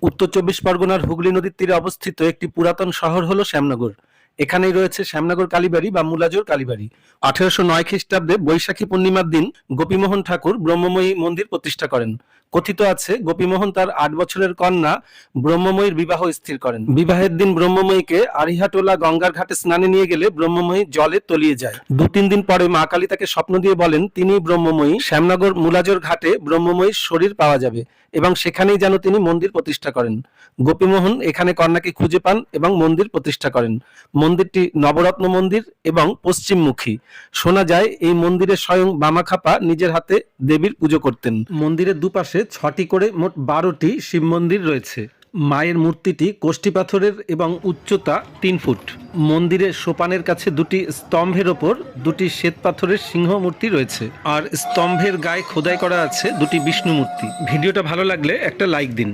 উত্তর চব্বিশ পরগনার হুগলি নদীর তীরে অবস্থিত একটি পুরাতন শহর হলো শ্যামনগর। এখানেই রয়েছে শ্যামনগর কালীবাড়ি বা মুলাজোর কালীবাড়ি। 1809 খ্রিস্টাব্দে বৈশাখী পূর্ণিমার দিন গোপীমোহন ঠাকুর ব্রহ্মময়ী মন্দির প্রতিষ্ঠা করেন। কথিত আছে গোপীমোহন তার 8 বছরের কন্যা ব্রহ্মময়ীর বিবাহ স্থির করেন। বিবাহের দিন ব্রহ্মময়ীকে আরিহাটোলা গঙ্গার ঘাটে স্নানে নিয়ে গেলে ব্রহ্মময়ী জলে তলিয়ে যায়। 2-3 দিন পরে মা কালী তাকে স্বপ্ন দিয়ে বলেন তিনি ব্রহ্মময়ী। শ্যামনগর মুলাজোর ঘাটে ব্রহ্মময়ীর শরীর পাওয়া যাবে এবং সেখানেই যেন তিনি মন্দির প্রতিষ্ঠা করেন। গোপীমোহন এখানে কন্যাকে খুঁজে পান এবং মন্দির প্রতিষ্ঠা করেন। মন্দিরটি নবরত্ন মন্দির এবং পশ্চিমমুখী। শোনা যায় এই মন্দিরে স্বয়ং বামাখাপা নিজের হাতে দেবীর পুজো করতেন। মন্দিরের দুপাশে 6টি করে মোট 12টি শিব মন্দির রয়েছে। মায়ের মূর্তিটি কোষ্ঠী পাথরের এবং উচ্চতা 3 ফুট। মন্দিরের সোপানের কাছে 2টি স্তম্ভের ওপর 2টি শ্বেত পাথরের সিংহ মূর্তি রয়েছে, আর স্তম্ভের গায়ে খোদাই করা আছে 2টি বিষ্ণু মূর্তি। ভিডিওটা ভালো লাগলে একটা লাইক দিন।